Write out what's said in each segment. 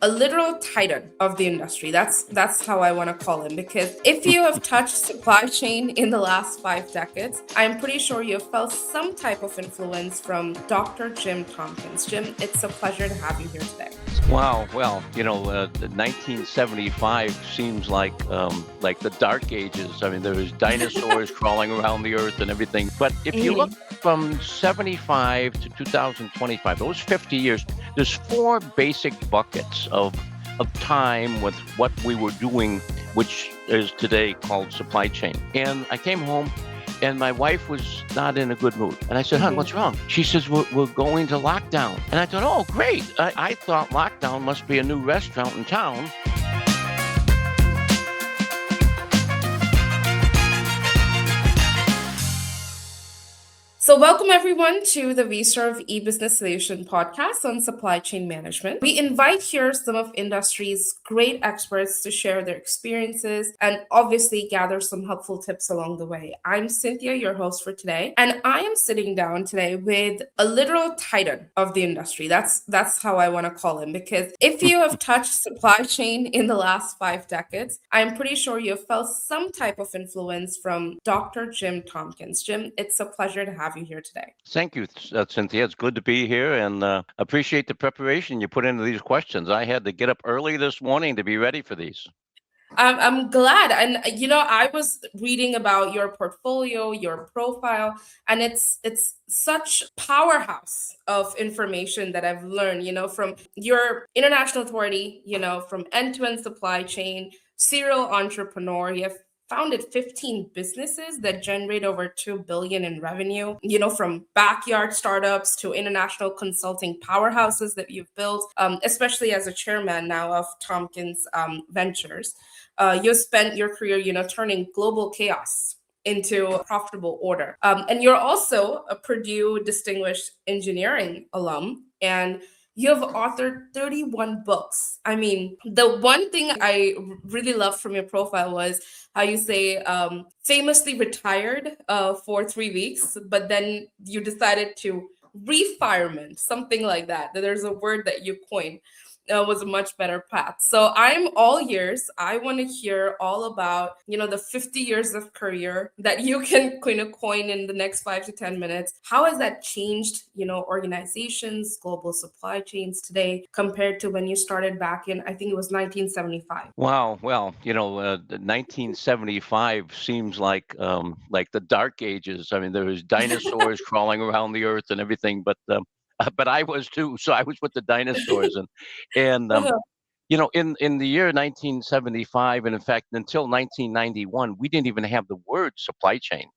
a literal titan of the industry. That's how I want to call him, because if you have touched supply chain in the last 5 decades, I'm pretty sure you have felt some type of influence from Dr. Jim Tompkins. Jim, it's a pleasure to have you here today. Wow. Well, 1975 seems like the dark ages. I mean, there was dinosaurs crawling around the earth and everything. But if you look from 75 to 2025, those 50 years, there's four basic buckets of time with what we were doing, which is today called supply chain. And I came home, and my wife was not in a good mood. And I said, "Hon, what's wrong?" She says, we're going to lockdown. And I thought, oh, great. I thought lockdown must be a new restaurant in town. So welcome everyone to the VSERVE Ebusiness Solutions podcast on supply chain management. We invite here some of industry's great experts to share their experiences and obviously gather some helpful tips along the way. I'm Cynthia, your host for today, and I am sitting down today with a literal titan of the industry. That's how I want to call him, because if you have touched supply chain in the last 5 decades, I'm pretty sure you have felt some type of influence from Dr. Jim Tompkins. Jim, it's a pleasure to have you here today. Thank you, Cynthia. It's good to be here, and appreciate the preparation you put into these questions. I had to get up early this morning to be ready for these. I'm glad. And I was reading about your portfolio, your profile, and it's such powerhouse of information that I've learned, from your international authority, from end-to-end supply chain, serial entrepreneur. You have founded 15 businesses that generate over 2 billion in revenue, from backyard startups to international consulting powerhouses that you've built, especially as a chairman now of Tompkins Ventures. You spent your career, turning global chaos into profitable order. And you're also a Purdue Distinguished Engineering alum, and you have authored 31 books. I mean, the one thing I really loved from your profile was how you say famously retired for 3 weeks, but then you decided to refirement, something like that. There's a word that you coined. Was a much better path. So I'm all ears. I want to hear all about, the 50 years of career that you can kind of coin in the next 5 to 10 minutes. How has that changed, organizations, global supply chains today compared to when you started back in, I think it was 1975? Wow. Well, 1975 seems like the dark ages. I mean, there was dinosaurs crawling around the earth and everything, but I was too. So I was with the dinosaurs, and in the year 1975, and in fact until 1991, we didn't even have the word supply chain,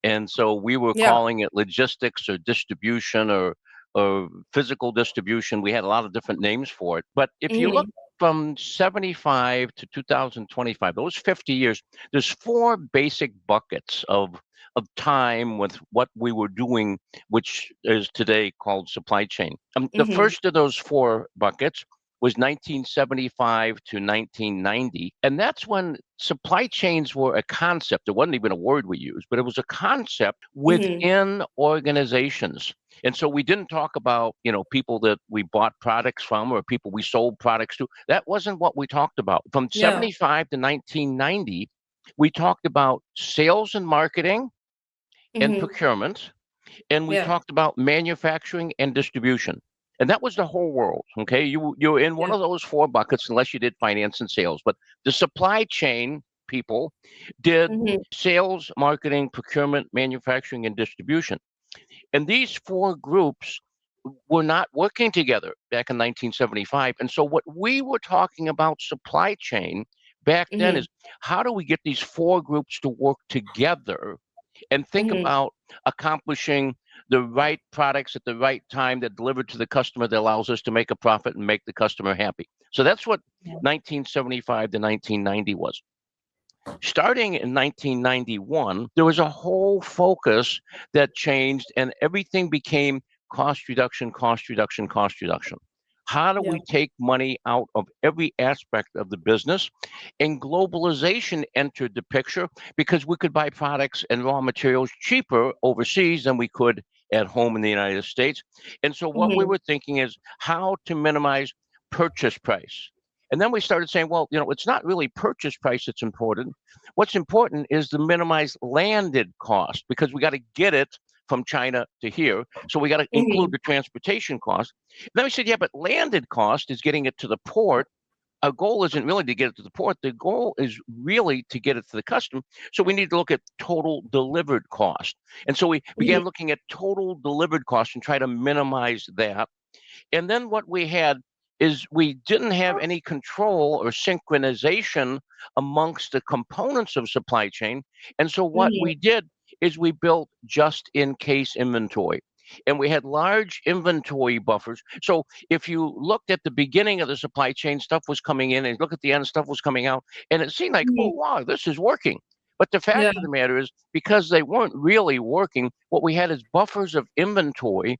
and so we were calling it logistics or distribution or physical distribution. We had a lot of different names for it. But if you look from 75 to 2025, those 50 years, there's four basic buckets of time with what we were doing, which is today called supply chain. The first of those four buckets was 1975 to 1990. And that's when supply chains were a concept. It wasn't even a word we used, but it was a concept within organizations. And so we didn't talk about, people that we bought products from or people we sold products to. That wasn't what we talked about. From 75 to 1990, we talked about sales and marketing and procurement, and we talked about manufacturing and distribution. And that was the whole world, okay? You're in one of those four buckets unless you did finance and sales. But the supply chain people did sales, marketing, procurement, manufacturing, and distribution. And these four groups were not working together back in 1975. And so what we were talking about supply chain back then is, how do we get these four groups to work together and think about accomplishing the right products at the right time that delivered to the customer that allows us to make a profit and make the customer happy. So that's what 1975 to 1990 was. Starting in 1991, there was a whole focus that changed, and everything became cost reduction, cost reduction, cost reduction. How do we take money out of every aspect of the business? And globalization entered the picture because we could buy products and raw materials cheaper overseas than we could at home in the United States. And so what we were thinking is how to minimize purchase price. And then we started saying, well, it's not really purchase price that's important. What's important is the minimized landed cost, because we got to get it from China to here. So we got to include the transportation cost. And then we said, yeah, but landed cost is getting it to the port. Our goal isn't really to get it to the port. The goal is really to get it to the customer. So we need to look at total delivered cost. And so we began looking at total delivered cost and try to minimize that. And then what we had is we didn't have any control or synchronization amongst the components of supply chain. And so what we did is we built just in case inventory. And we had large inventory buffers. So if you looked at the beginning of the supply chain, stuff was coming in, and look at the end, stuff was coming out. And it seemed like, oh, wow, this is working. But the fact of the matter is, because they weren't really working, what we had is buffers of inventory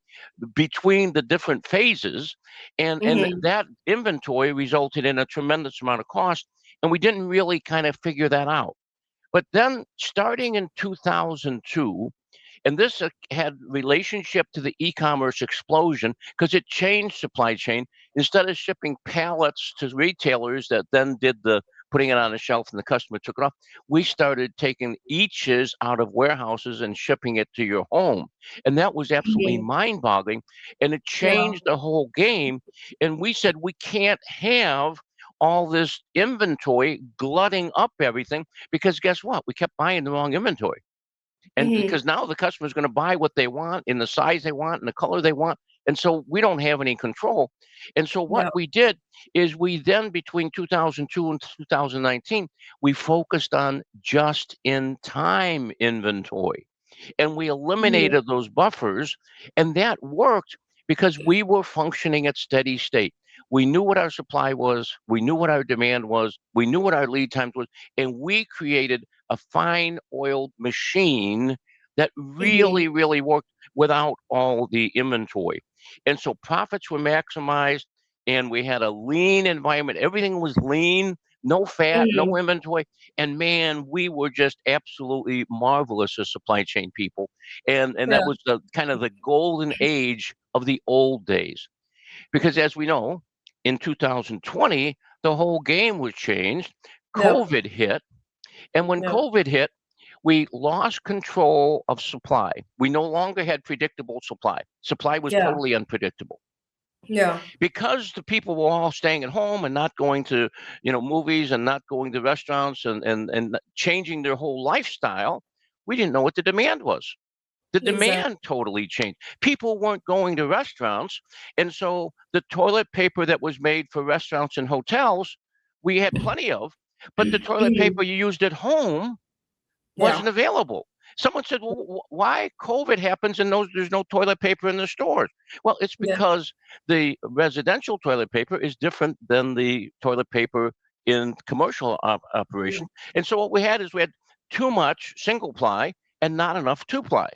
between the different phases. And that inventory resulted in a tremendous amount of cost. And we didn't really kind of figure that out. But then starting in 2002, and this had relationship to the e-commerce explosion, because it changed supply chain. Instead of shipping pallets to retailers that then did the putting it on a shelf and the customer took it off, we started taking eaches out of warehouses and shipping it to your home. And that was absolutely mind-boggling. And it changed the whole game. And we said, we can't have all this inventory glutting up everything, because guess what? We kept buying the wrong inventory. And because now the customer is going to buy what they want in the size they want and the color they want. And so we don't have any control. And so what we did is we then, between 2002 and 2019, we focused on just-in-time inventory. And we eliminated those buffers. And that worked because we were functioning at steady state. We knew what our supply was. We knew what our demand was. We knew what our lead times was. And we created a fine-oiled machine that really, really worked without all the inventory. And so profits were maximized, and we had a lean environment. Everything was lean, no fat, no inventory. And man, we were just absolutely marvelous as supply chain people. And that was the kind of the golden age of the old days. Because as we know, in 2020, the whole game was changed. COVID hit. And when COVID hit, we lost control of supply. We no longer had predictable supply. Supply was totally unpredictable. Because the people were all staying at home and not going to, movies and not going to restaurants and changing their whole lifestyle, we didn't know what the demand was. The demand totally changed. People weren't going to restaurants. And so the toilet paper that was made for restaurants and hotels, we had plenty of, but the toilet paper you used at home wasn't available. Someone said, well, why COVID happens and there's no toilet paper in the stores? Well, it's because the residential toilet paper is different than the toilet paper in commercial operation. And so what we had is we had too much single ply and not enough two ply.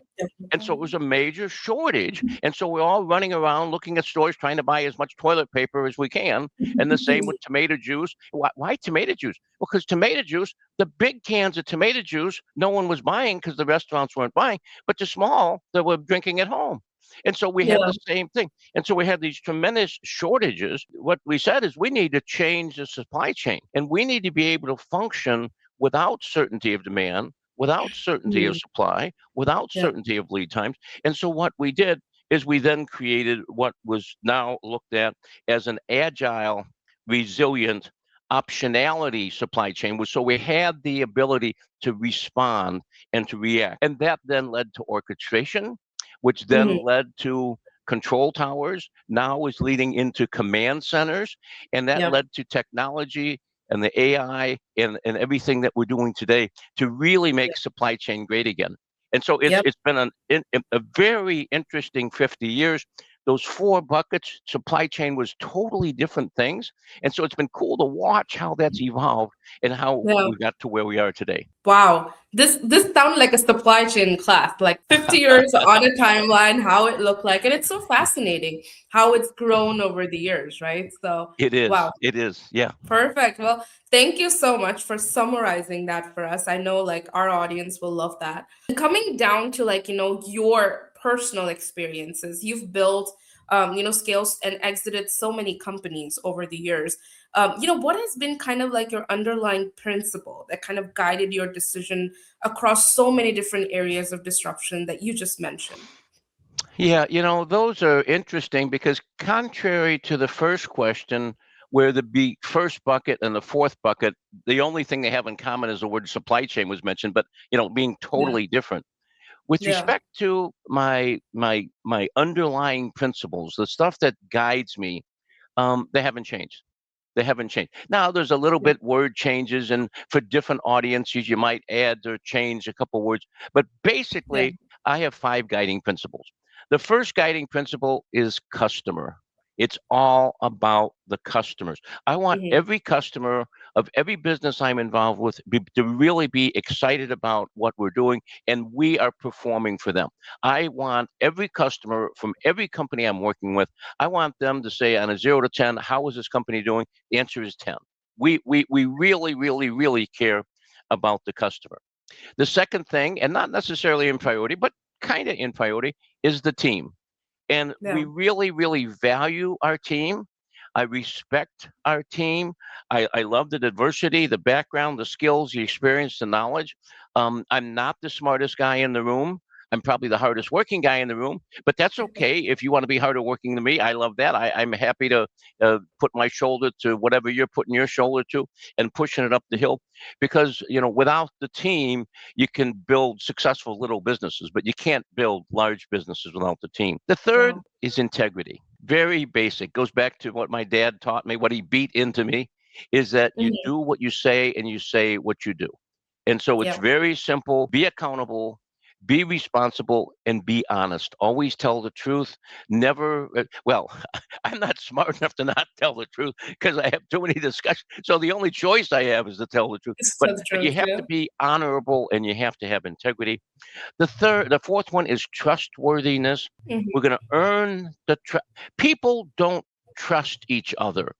And so it was a major shortage. And so we're all running around looking at stores trying to buy as much toilet paper as we can. And the same with tomato juice. Why tomato juice? Well, because tomato juice, the big cans of tomato juice, no one was buying because the restaurants weren't buying, but the small, they were drinking at home. And so we had the same thing. And so we had these tremendous shortages. What we said is we need to change the supply chain, and we need to be able to function without certainty of demand, without certainty of supply, without certainty of lead times. And so what we did is we then created what was now looked at as an agile, resilient, optionality supply chain. So we had the ability to respond and to react. And that then led to orchestration, which then led to control towers, now is leading into command centers, and that led to technology and the AI and everything that we're doing today to really make supply chain great again. And so it's been a very interesting 50 years. Those four buckets, supply chain was totally different things. And so it's been cool to watch how that's evolved and how we got to where we are today. Wow. This sounds like a supply chain class, like 50 years on a timeline, how it looked like. And it's so fascinating how it's grown over the years, right? So it is. Wow. It is. Yeah. Perfect. Well, thank you so much for summarizing that for us. I know like our audience will love that. And coming down to like, your personal experiences, you've built scaled and exited so many companies over the years. What has been kind of like your underlying principle that kind of guided your decision across so many different areas of disruption that you just mentioned? Yeah, those are interesting because contrary to the first question, where first bucket and the fourth bucket, the only thing they have in common is the word supply chain was mentioned, but being Yeah. totally different. With Yeah. respect to my underlying principles, the stuff that guides me, they haven't changed. They haven't changed. Now there's a little Yeah. bit word changes, and for different audiences, you might add or change a couple words. But Yeah. basically, I have 5 guiding principles. The first guiding principle is customer. It's all about the customers. I want Hmm. every customer of every business I'm involved with to really be excited about what we're doing, and we are performing for them. I want every customer from every company I'm working with, I want them to say on a 0 to 10, how is this company doing? The answer is 10. We really, really, really care about the customer. The second thing, and not necessarily in priority, but kind of in priority, is the team. And Yeah. we really, really value our team. I respect our team. I love the diversity, the background, the skills, the experience, the knowledge. I'm not the smartest guy in the room. I'm probably the hardest working guy in the room, but that's okay. If you want to be harder working than me, I love that. I'm happy to put my shoulder to whatever you're putting your shoulder to and pushing it up the hill. Because without the team, you can build successful little businesses, but you can't build large businesses without the team. The third Wow. is integrity. Very basic. Goes back to what my dad taught me, what he beat into me, is that you Hmm. do what you say and you say what you do. And so it's Yeah. very simple. Be accountable, be responsible, and be honest. Always tell the truth. Never, well, I'm not smart enough to not tell the truth because I have too many discussions. So the only choice I have is to tell the truth. It's But so the but you truth. have Yeah. to be honorable and you have to have integrity. The fourth one is trustworthiness. Hmm. We're going to earn the trust. People don't trust each other.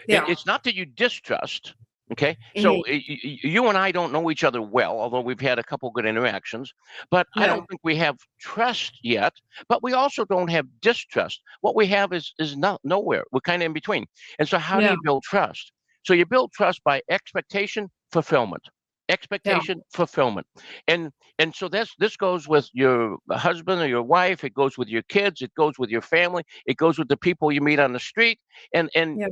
Yeah. It's not that you distrust. Okay, so Hmm. you and I don't know each other well, although we've had a couple good interactions. But I Yeah. don't think we have trust yet. But we also don't have distrust. What we have is not nowhere. We're kind of in between. And so, how do Yeah. you build trust? So you build trust by expectation, fulfillment, Yeah. expectation, fulfillment, and and so this goes with your husband or your wife. It goes with your kids. It goes with your family. It goes with the people you meet on the street. And Yeah.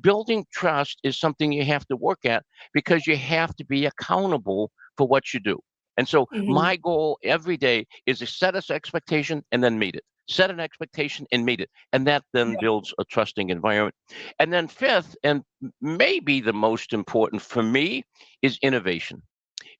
building trust is something you have to work at because you have to be accountable for what you do. And so Hmm. my goal every day is to set an expectation and then meet it. Set an expectation and meet it. And that then Yeah. builds a trusting environment. And then fifth, and maybe the most important for me, is innovation.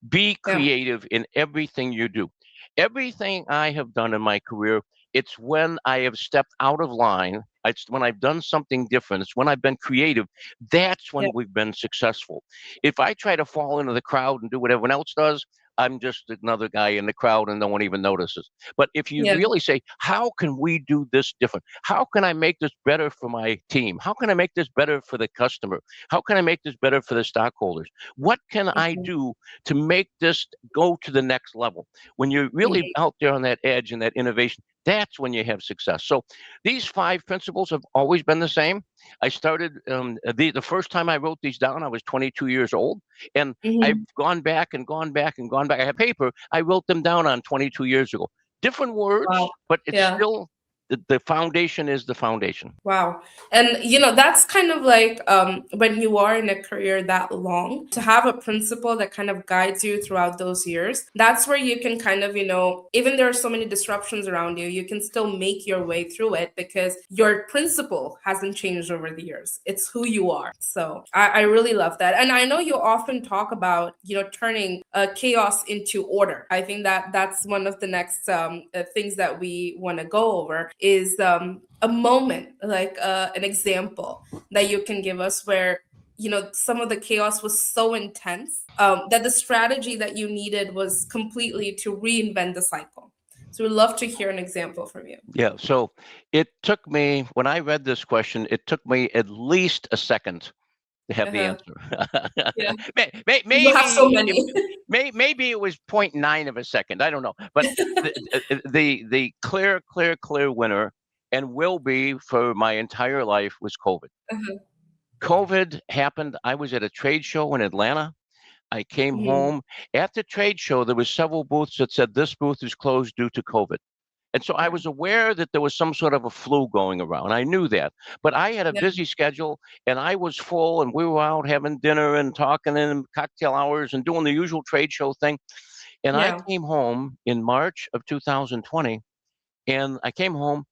Be Yeah. creative in everything you do. Everything I have done in my career, it's when I have stepped out of line. It's when I've done something different. It's when I've been creative. That's Yeah. when we've been successful. If I try to fall into the crowd and do what everyone else does, I'm just another guy in the crowd and no one even notices. But if you Yeah. really say, how can we do this different? How can I make this better for my team? How can I make this better for the customer? How can I make this better for the stockholders? What can I Hmm. do to make this go to the next level? When you're really Hmm. out there on that edge and that innovation, that's when you have success. So these 5 principles have always been the same. I started the first time I wrote these down, I was 22 years old, and I've Hmm. gone back and gone back and gone back. I have paper. I wrote them down on 22 years ago. Different Wow. words, but it's Yeah. still the foundation is the foundation. Wow. And that's kind of like when you are in a career that long, to have a principle that kind of guides you throughout those years. That's where you can kind of, even there are so many disruptions around you, you can still make your way through it because your principle hasn't changed over the years. It's who you are. So I really love that. And I know you often talk about, turning chaos into order. I think that that's one of the next things that we want to go over is a moment, like an example that you can give us where some of the chaos was so intense that the strategy that you needed was completely to reinvent the cycle. So we'd love to hear an example from you. Yeah. So it took me, when I read this question, it took me at least a second to have the Uh-huh. answer. Yeah, you have so Maybe many. maybe it was .9 of a second. I don't know. But the clear winner and will be for my entire life was COVID. Uh-huh. COVID happened. I was at a trade show in Atlanta. I came Mhm. home. At the trade show, there was several booths that said this booth is closed due to COVID. And so I Yeah. was aware that there was some sort of a flu going around. I knew that. But I had a Yeah. busy schedule and I was full, and we were out having dinner and talking in cocktail hours and doing the usual trade show thing. And I Yeah. came home in March of 2020, and I came home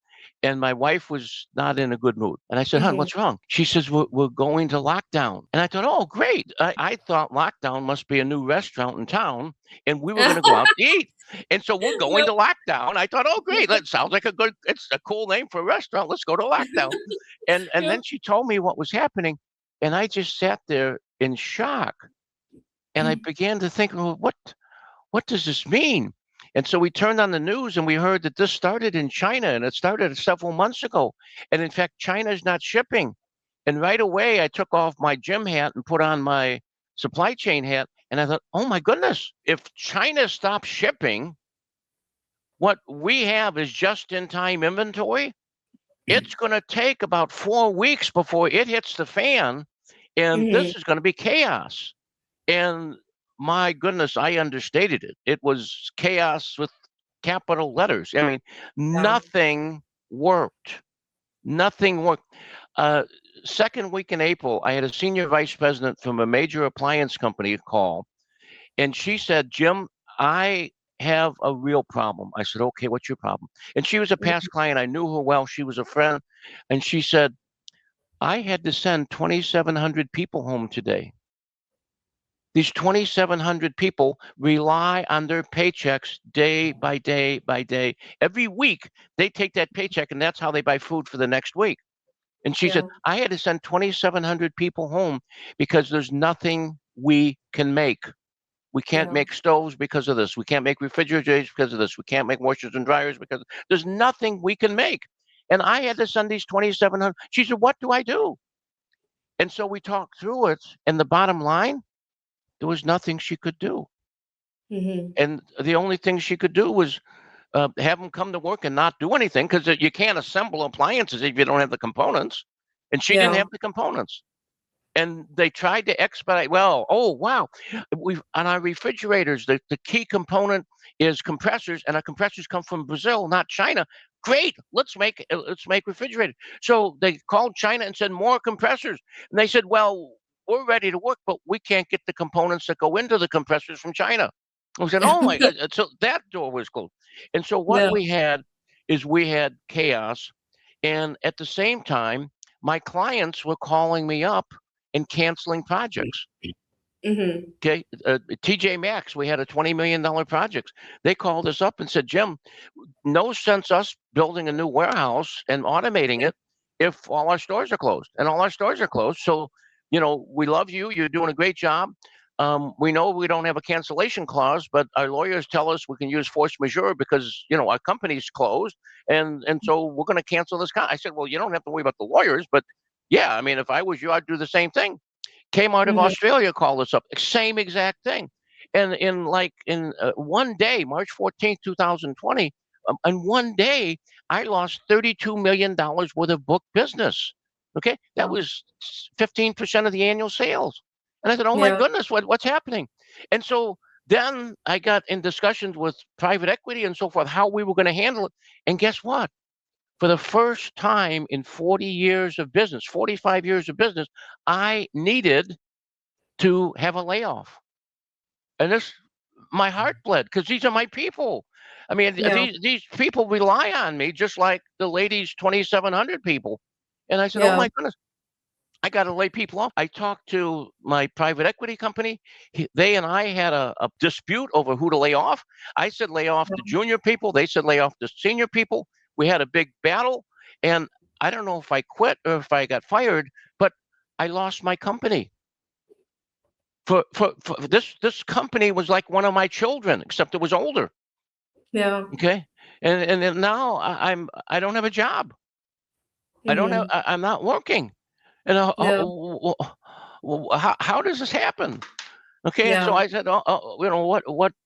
and my wife was not in a good mood. And I said, "Hon, Mhm. what's wrong?" She says, we're going to lockdown. And I thought, oh, great. I thought lockdown must be a new restaurant in town and we were going to go out to eat. And so we're going Yep. to lockdown. I thought, oh, great. That sounds like it's a cool name for a restaurant. Let's go to lockdown. And Yep. then she told me what was happening. And I just sat there in shock. And I began to think, well, what does this mean? And so we turned on the news and we heard that this started in China and it started several months ago. And in fact, China is not shipping. And right away, I took off my gym hat and put on my supply chain hat. And I thought, oh my goodness, if China stops shipping, what we have is just in time inventory. It's going to take about 4 weeks before it hits the fan. And Mhm. this is going to be chaos. And my goodness, I understated it. It was chaos with capital letters. I mean, Yeah. nothing worked. Nothing worked. Uh, Second week in April, I had a senior vice president from a major appliance company call, and she said, Jim, I have a real problem. I said, okay, what's your problem? And she was a past Mhm. client. I knew her well. She was a friend. And she said, I had to send 2,700 people home today. These 2,700 people rely on their paychecks day by day by day. Every week, they take that paycheck, and that's how they buy food for the next week. And she said, Yeah. I had to send 2,700 people home because there's nothing we can make. We can't Yeah. make stoves because of this. We can't make refrigerators because of this. We can't make washers and dryers because there's nothing we can make. And I had to send these 2,700. She said, what do I do? And so we talked through it. And the bottom line, there was nothing she could do. Mhm. And the only thing she could do was have them come to work and not do anything because you can't assemble appliances if you don't have the components. And she didn't Yeah. have the components. And they tried to expedite. Well, oh wow, we on our refrigerators, the key component is compressors, and our compressors come from Brazil, not China. Great, let's make refrigerators. So they called China and said more compressors, and they said, well, we're ready to work, but we can't get the components that go into the compressors from China. We said, oh my God, so that door was closed. And so what Yeah. we had is we had chaos, and at the same time, my clients were calling me up and canceling projects. Mhm. Okay, TJ Maxx, we had a $20 million project. They called us up and said, Jim, no sense us building a new warehouse and automating Yeah. it if all our stores are closed, and all our stores are closed. So, we love you. You're doing a great job. We know we don't have a cancellation clause, but our lawyers tell us we can use force majeure because our company's closed, and so we're going to cancel this. I said, well, you don't have to worry about the lawyers, but yeah, I mean, if I was you, I'd do the same thing. Kmart of Mhm. Australia called us up, same exact thing. And in one day, March 14th, 2020, in one day, I lost $32 million worth of book business. Okay, that Wow. was 15% of the annual sales. And I said, "Oh my Yeah. goodness, what's happening?" And so then I got in discussions with private equity and so forth how we were going to handle it. And guess what? For the first time in 40 years of business, 45 years of business, I needed to have a layoff. And my heart bled because these are my people. I mean, Yeah. these people rely on me just like the lady's 2,700 people. And I said, oh Yeah. my goodness, I got to lay people off. I talked to my private equity company. They and I had a dispute over who to lay off. I said, lay off the junior people. They said, lay off the senior people. We had a big battle. And I don't know if I quit or if I got fired, but I lost my company. For this company was like one of my children, except it was older. Yeah. Okay. And then now I don't have a job. I don't have, Mhm. I'm not working. And Yeah. how does this happen? Okay, and so Yeah. I said,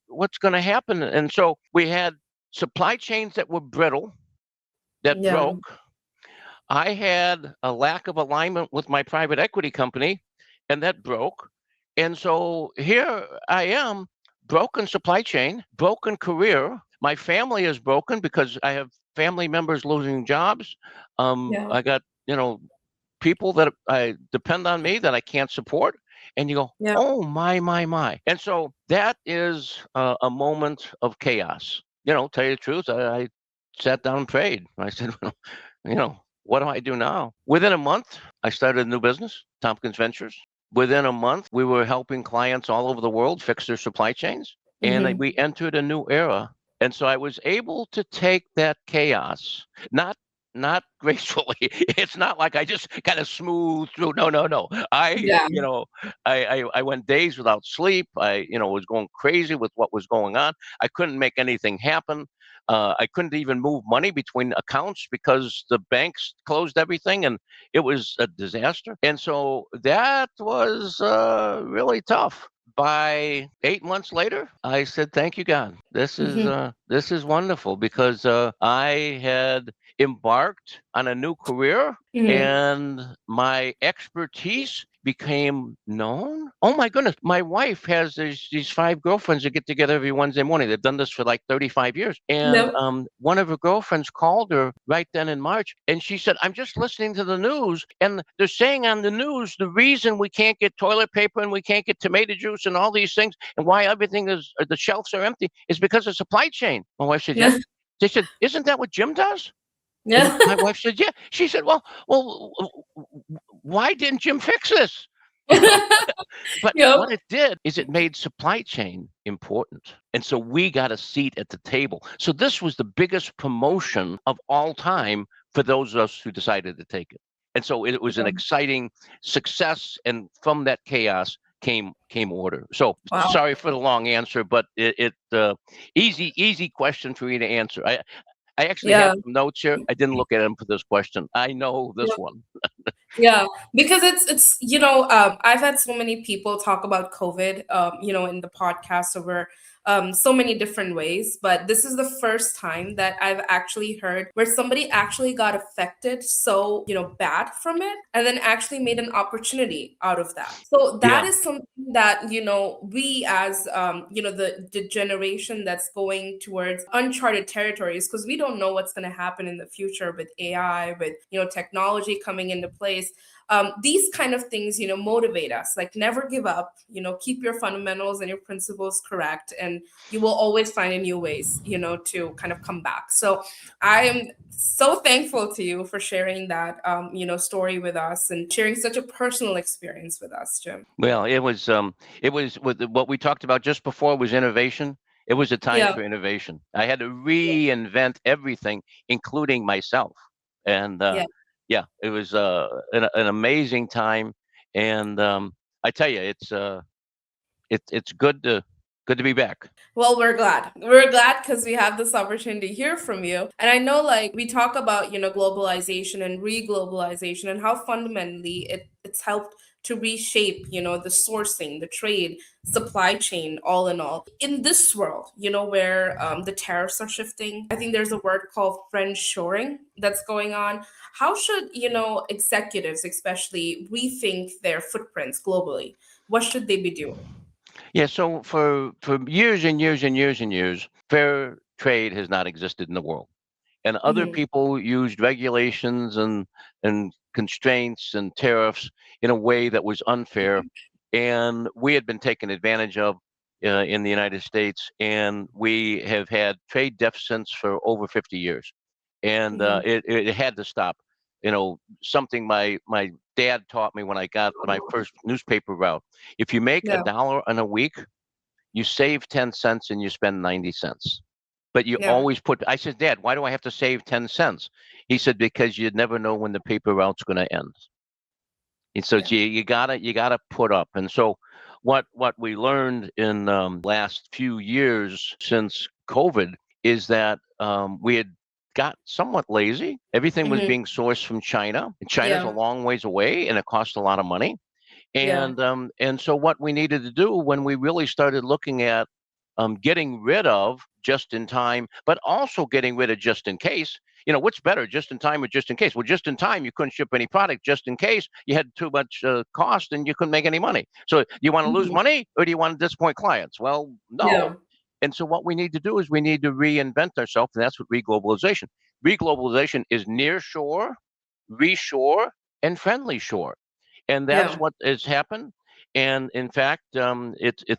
what's going to happen? And so we had supply chains that were brittle, that Yeah. broke. I had a lack of alignment with my private equity company, and that broke. And so here I am, broken supply chain, broken career. My family is broken because I have family members losing jobs. Yeah. I got, people that I depend on me that I can't support. And you go, Yeah. oh my. And so that is a moment of chaos. Tell you the truth, I sat down and prayed. I said, you know, what do I do now? Within a month, I started a new business, Tompkins Ventures. Within a month, we were helping clients all over the world fix their supply chains, and Hmm. we entered a new era. And so I was able to take that chaos, not gracefully. It's not like I just kind of smooth through. No. Yeah. I went days without sleep. I was going crazy with what was going on. I couldn't make anything happen. I couldn't even move money between accounts because the banks closed everything, and it was a disaster. And so that was really tough. By 8 months later, I said, "Thank you, God. Hmm. This is wonderful," because I had embarked on a new career, Hmm. and my expertise became known. Oh my goodness. My wife has these five girlfriends that get together every Wednesday morning. They've done this for like 35 years. And Yep. one of her girlfriends called her right then in March, and she said, I'm just listening to the news, and they're saying on the news the reason we can't get toilet paper and we can't get tomato juice and all these things and why everything is, the shelves are empty is because of supply chain. My wife said, yeah. Yeah. They said, isn't that what Jim does? And Yeah. my wife said, yeah. She said, well, why didn't Jim fix this? You know, but Yep. what it did is it made supply chain important. And so we got a seat at the table. So this was the biggest promotion of all time for those of us who decided to take it. And so it was an exciting success. And from that chaos came order. So Wow. sorry for the long answer, but easy question for you to answer. I actually Yeah. had some notes here. I didn't look at them for this question. I know this one. Yeah, because it's I've had so many people talk about COVID in the podcast over so many different ways, but this is the first time that I've actually heard where somebody actually got affected so bad from it, and then actually made an opportunity out of that. So that Yeah. is something that we as the generation that's going towards uncharted territories, because we don't know what's going to happen in the future with AI, with technology coming into place. These kind of things motivate us, like never give up, keep your fundamentals and your principles correct, and you will always find new ways to kind of come back. So I am so thankful to you for sharing that story with us and sharing such a personal experience with us, Jim. Well, it was with what we talked about just before was innovation. It was a time Yeah. for innovation. I had to reinvent everything, including myself. And Yeah. yeah, it was an amazing time. And I tell you, it's good to be back. Well, we're glad. We're glad because we have this opportunity to hear from you. And I know, like, we talk about, globalization and re-globalization and how fundamentally it's helped to reshape, the sourcing, the trade, supply chain, all in all. In this world, where the tariffs are shifting, I think there's a word called friend shoring that's going on. How should, executives especially rethink their footprints globally? What should they be doing? Yeah, so for years and years and years and years, fair trade has not existed in the world. And other Hmm. people used regulations and constraints and tariffs in a way that was unfair, and we had been taken advantage of in the United States, and we have had trade deficits for over 50 years, and Hmm. it had to stop. Something my dad taught me when I got my first newspaper route. If you make a Yeah. dollar in a week, you save 10 cents and you spend 90 cents. But you Yeah. always put, I said, Dad, why do I have to save 10 cents? He said, because you never know when the paper route's going to end. And so Yeah. you gotta put up. And so what we learned in last few years since COVID is that we had got somewhat lazy. Everything was Hmm. being sourced from China. And China's a Yeah. long ways away and it costs a lot of money. Yeah. And so what we needed to do when we really started looking at getting rid of just in time, but also getting rid of just in case, what's better, just in time or just in case? Well, just in time, you couldn't ship any product. Just in case, you had too much cost and you couldn't make any money. So you want to lose Mhm. money or do you want to disappoint clients? Well, no. Yeah. And so what we need to do is we need to reinvent ourselves, and that's what reglobalization. Reglobalization is nearshore, reshore, and friendly shore, and that's Yeah. what has happened. And in fact,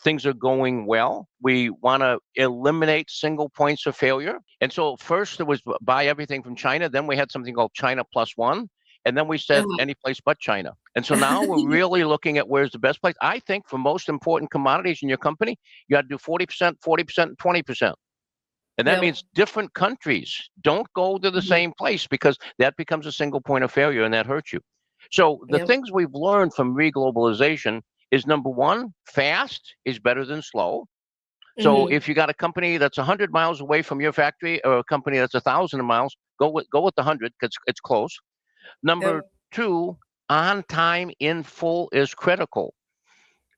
things are going well. We want to eliminate single points of failure. And so first it was buy everything from China. Then we had something called China plus one. And then we said Uh-huh. any place but China. And so now we're really looking at where's the best place. I think for most important commodities in your company, you got to do 40%, 40%, and 20%. And that Yep. means different countries. Don't go to the Mhm. same place because that becomes a single point of failure and that hurts you. So the Yep. things we've learned from reglobalization is number one, fast is better than slow. So Mhm. if you got a company that's 100 miles away from your factory or a company that's 1,000 miles, go with the 100 because it's close. Number Yep. two, on time in full is critical.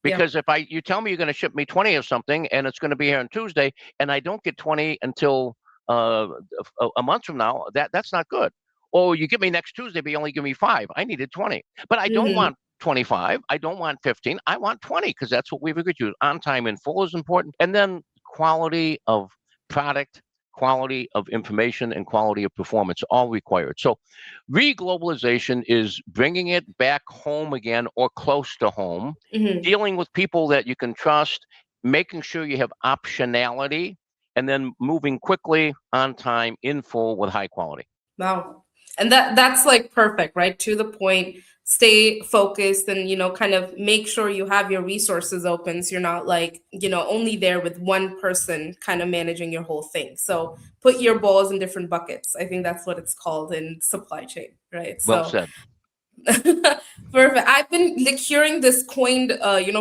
Yeah. Because if you tell me you're going to ship me 20 of something and it's going to be here on Tuesday and I don't get 20 until uh, a month from now, that's not good. Or you give me next Tuesday, but you only give me 5. I needed 20. But I don't Mhm. want 25. I don't want 15. I want 20 because that's what we've agreed to. On time in full is important. And then quality of product, quality of information, and quality of performance, all required. So reglobalization is bringing it back home again or close to home, Mhm. dealing with people that you can trust, making sure you have optionality, and then moving quickly, on time, in full with high quality. Wow. And that's like perfect, right? To the point, stay focused and kind of make sure you have your resources open so you're not like, only there with one person kind of managing your whole thing. So put your balls in different buckets. I think that's what it's called in supply chain, right? Well So said. perfect. I've been like hearing this coined,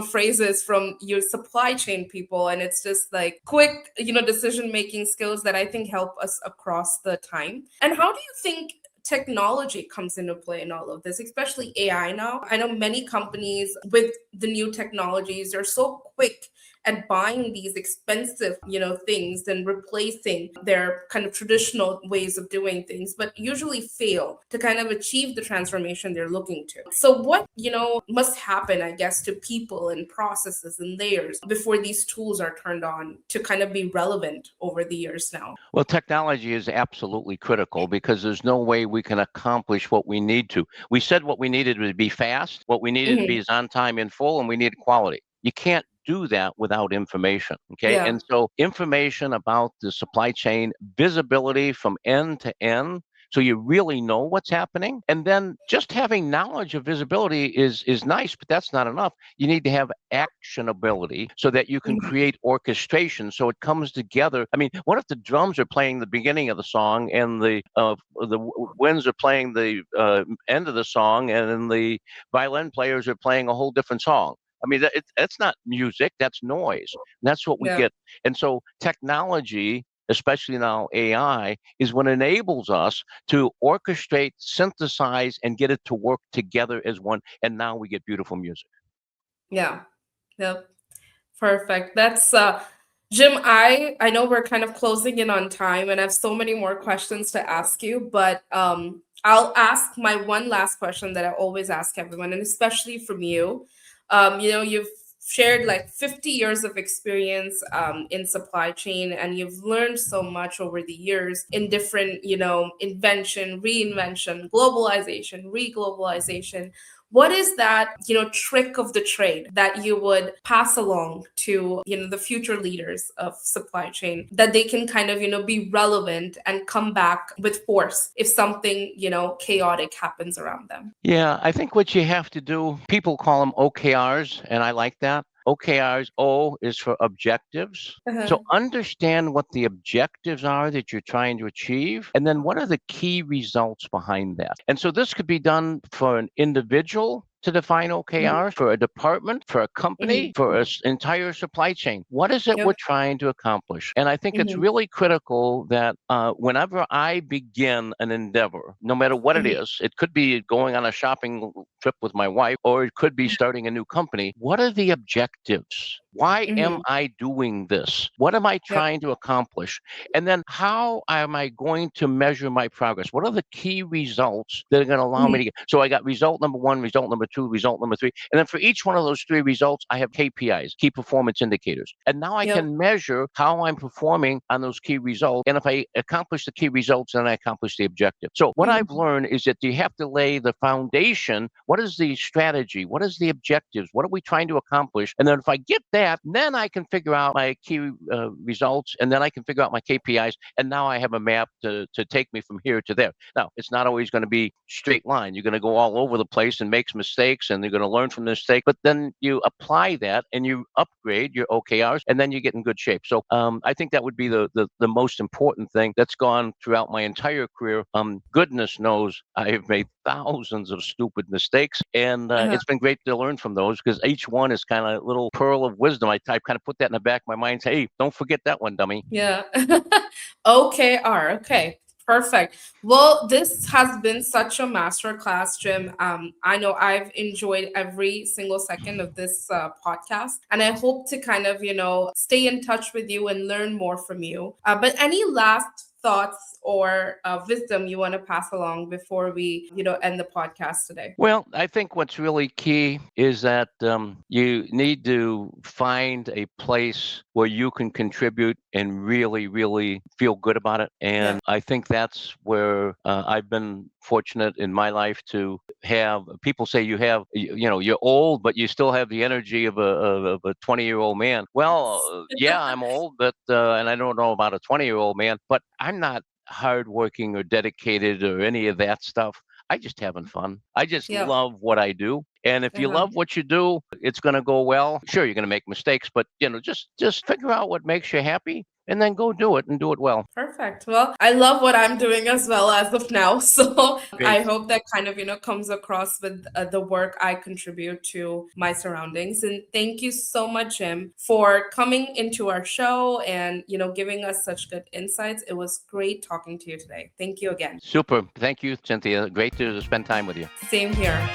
phrases from your supply chain people, and it's just like quick, decision making skills that I think help us across the time. And how do you think technology comes into play in all of this, especially AI now? I know many companies with the new technologies are so quick at buying these expensive, things and replacing their kind of traditional ways of doing things, but usually fail to kind of achieve the transformation they're looking to. So what, must happen, I guess, to people and processes and layers before these tools are turned on to kind of be relevant over the years now? Well, technology is absolutely critical because there's no way we can accomplish what we need to. We said what we needed to be fast, what we needed to be Hmm. is on time in full, and we needed quality. You can't do that without information. Okay. Yeah. And so, information about the supply chain, visibility from end to end. So you really know what's happening. And then just having knowledge of visibility is nice, but that's not enough. You need to have actionability so that you can Mhm. create orchestration so it comes together. I mean, what if the drums are playing the beginning of the song and the winds are playing the end of the song and then the violin players are playing a whole different song? I mean, that's not music, that's noise. And that's what we Yeah. get. And so technology, especially now AI, is what enables us to orchestrate, synthesize, and get it to work together as one. And now we get beautiful music. Yeah. Yep. Perfect. That's Jim, I know we're kind of closing in on time and I have so many more questions to ask you, but I'll ask my one last question that I always ask everyone, and especially from you. You've shared like 50 years of experience in supply chain, and you've learned so much over the years in different, invention, reinvention, globalization, reglobalization. What is that, trick of the trade that you would pass along to, the future leaders of supply chain that they can kind of, be relevant and come back with force if something, chaotic happens around them? Yeah, I think what you have to do, people call them OKRs, and I like that. OKRs, O is for objectives. So Uh-huh. understand what the objectives are that you're trying to achieve, and then what are the key results behind that. And so this could be done for an individual to define Mhm. OKRs, for a department, for a company, Mhm. for an entire supply chain. What is it we're Yep. trying to accomplish? And I think it's Mhm. really critical that whenever I begin an endeavor, no matter what it Mhm. is, it could be going on a shopping trip with my wife, or it could be starting a new company. What are the objectives? Why am Mhm. I doing this? What am I Yep. trying to accomplish? And then how am I going to measure my progress? What are the key results that are going to allow me Mhm. to get? So I got result number one, result number two, result number three. And then for each one of those three results, I have KPIs, key performance indicators. And now I Yep. can measure how I'm performing on those key results. And if I accomplish the key results, then I accomplish the objective. So what I've Mhm. learned is that you have to lay the foundation. What is the strategy? What is the objectives? What are we trying to accomplish? And then if I get that, then I can figure out my key results, and then I can figure out my KPIs. And now I have a map to take me from here to there. Now, it's not always going to be straight line. You're going to go all over the place and make mistakes, and you're going to learn from the mistake. But then you apply that and you upgrade your OKRs, and then you get in good shape. So I think that would be the most important thing that's gone throughout my entire career. Goodness knows I have made thousands of stupid mistakes, and Uh-huh. it's been great to learn from those because each one is kind of a little pearl of wisdom. I kind of put that in the back of my mind. Say, hey, don't forget that one, dummy. Yeah. OKR. Okay. Perfect. Well, this has been such a masterclass, Jim. I know I've enjoyed every single second of this podcast, and I hope to kind of, stay in touch with you and learn more from you. But any last thoughts or wisdom you want to pass along before we, end the podcast today? Well, I think what's really key is that you need to find a place where you can contribute and really, really feel good about it. Yeah. And I think that's where I've been fortunate in my life to have. People say you're old, but you still have the energy of a 20-year-old man. Well, yeah, I'm old, but and I don't know about a 20-year-old man, but I'm not hardworking or dedicated or any of that stuff. I just having fun. I just Yeah. love what I do. And if you Uh-huh. love what you do, it's going to go well. Sure, you're going to make mistakes, but just figure out what makes you happy and then go do it and do it well. Perfect. Well, I love what I'm doing as well as of now. So I Great. hope that kind of, comes across with the work I contribute to my surroundings. And thank you so much, Jim, for coming into our show and, giving us such good insights. It was great talking to you today. Thank you again. Super. Thank you, Cynthia. Great to spend time with you. Same here.